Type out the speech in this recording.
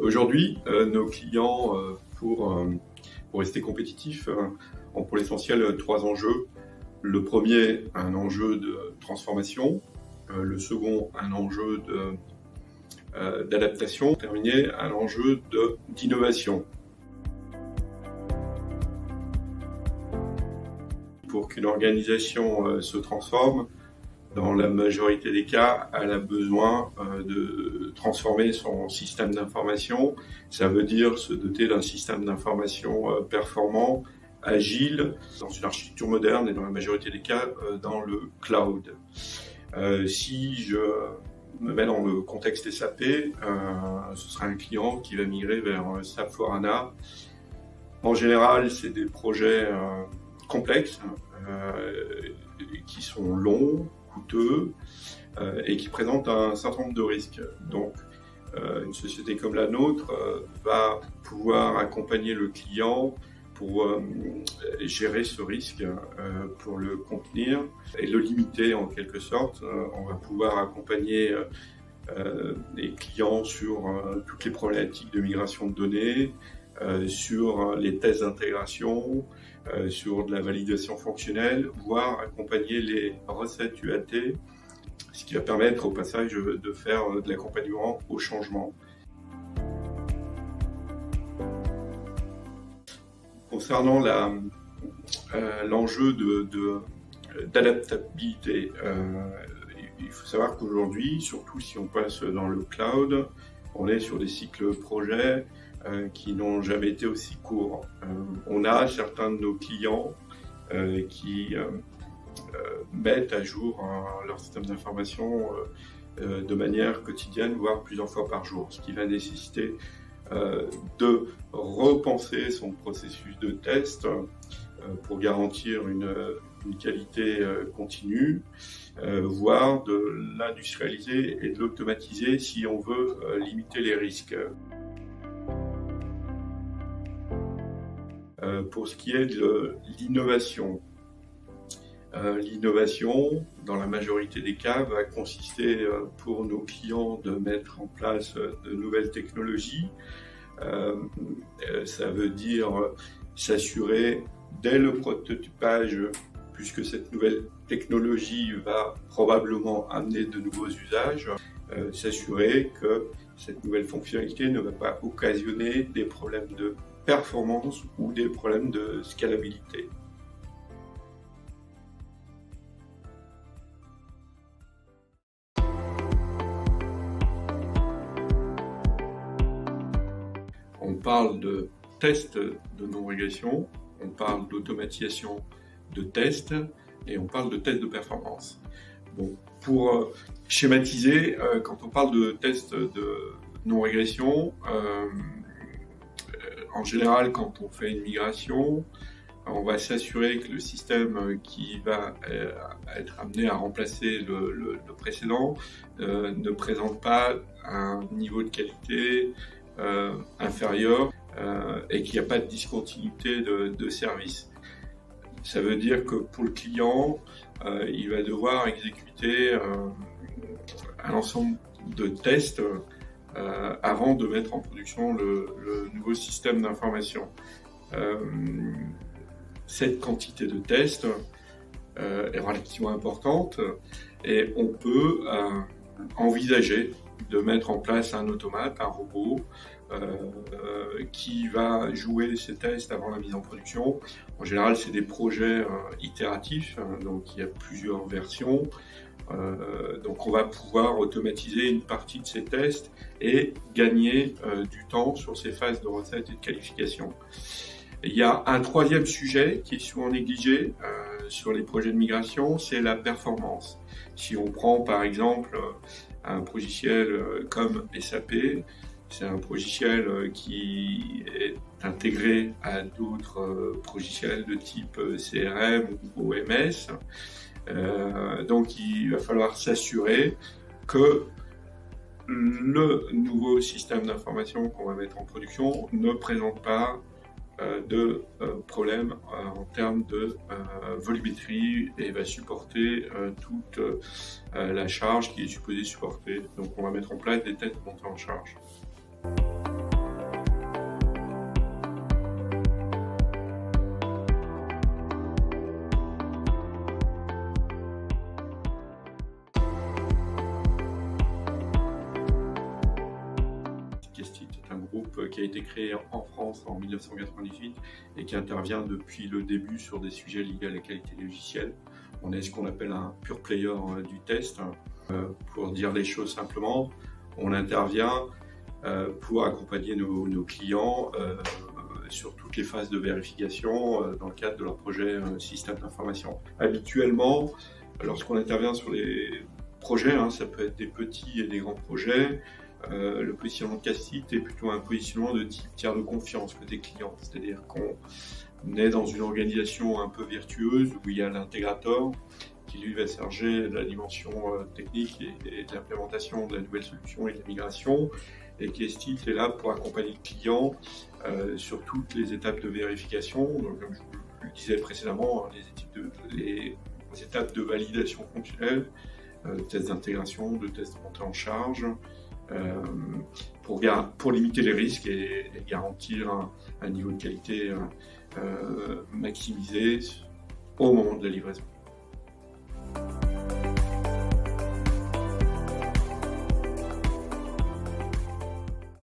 Aujourd'hui, nos clients, pour rester compétitifs, ont pour l'essentiel 3 enjeux. Le premier, un enjeu de transformation. Le second, un enjeu d'adaptation. Terminé, un enjeu d'innovation. Pour qu'une organisation se transforme, dans la majorité des cas, elle a besoin de transformer son système d'information. Ça veut dire se doter d'un système d'information performant, agile, dans une architecture moderne et dans la majorité des cas dans le cloud. Si je me mets dans le contexte SAP, ce sera un client qui va migrer vers SAP S/4HANA. En général, c'est des projets complexes qui sont longs, coûteux et qui présentent un certain nombre de risques. Donc, une société comme la nôtre va pouvoir accompagner le client pour gérer ce risque, pour le contenir et le limiter en quelque sorte. On va pouvoir accompagner les clients sur toutes les problématiques de migration de données, sur les tests d'intégration, sur de la validation fonctionnelle, voire accompagner les recettes UAT, ce qui va permettre au passage de faire de l'accompagnement au changement. Concernant l'enjeu d'adaptabilité, il faut savoir qu'aujourd'hui, surtout si on passe dans le cloud, on est sur des cycles projets qui n'ont jamais été aussi courts. On a certains de nos clients qui mettent à jour leur système d'information de manière quotidienne, voire plusieurs fois par jour, ce qui va nécessiter de repenser son processus de test pour garantir une qualité continue, voire de l'industrialiser et de l'automatiser si on veut limiter les risques. Pour ce qui est de l'innovation, l'innovation, dans la majorité des cas, va consister pour nos clients de mettre en place de nouvelles technologies. Ça veut dire s'assurer dès le prototypage, puisque cette nouvelle technologie va probablement amener de nouveaux usages, s'assurer que cette nouvelle fonctionnalité ne va pas occasionner des problèmes de performance ou des problèmes de scalabilité. On parle de tests de non-régression, on parle d'automatisation de tests et on parle de tests de performance. Bon, pour schématiser, quand on parle de tests de non-régression, en général, quand on fait une migration, on va s'assurer que le système qui va être amené à remplacer le précédent ne présente pas un niveau de qualité inférieur et qu'il n'y a pas de discontinuité de service. Ça veut dire que pour le client, il va devoir exécuter un ensemble de tests avant de mettre en production le nouveau système d'information. Cette quantité de tests est relativement importante et on peut envisager de mettre en place un automate, un robot qui va jouer ces tests avant la mise en production. En général, c'est des projets itératifs, donc il y a plusieurs versions. Donc on va pouvoir automatiser une partie de ces tests et gagner du temps sur ces phases de recette et de qualification. Il y a un troisième sujet qui est souvent négligé sur les projets de migration, c'est la performance. Si on prend par exemple un logiciel comme SAP, c'est un logiciel qui est intégré à d'autres logiciels de type CRM ou OMS. Donc il va falloir s'assurer que le nouveau système d'information qu'on va mettre en production ne présente pas de problème en termes de volumétrie et va supporter toute la charge qui est supposée supporter. Donc on va mettre en place des tests de montée en charge. groupe qui a été créé en France en 1998 et qui intervient depuis le début sur des sujets liés à la qualité logicielle. On est ce qu'on appelle un pure player du test. Pour dire les choses simplement, on intervient pour accompagner nos clients sur toutes les phases de vérification dans le cadre de leur projet système d'information. Habituellement, lorsqu'on intervient sur les projets, ça peut être des petits et des grands projets, le positionnement de Castit est plutôt un positionnement de type tiers de confiance côté client, c'est-à-dire qu'on est dans une organisation un peu vertueuse où il y a l'intégrateur qui lui va charger de la dimension technique et de l'implémentation de la nouvelle solution et de la migration, et Castit est là pour accompagner le client sur toutes les étapes de vérification. Donc, comme je le disais précédemment, les étapes de validation fonctionnelle, de tests d'intégration, de tests de montée en charge, pour limiter les risques et garantir un niveau de qualité maximisé au moment de la livraison.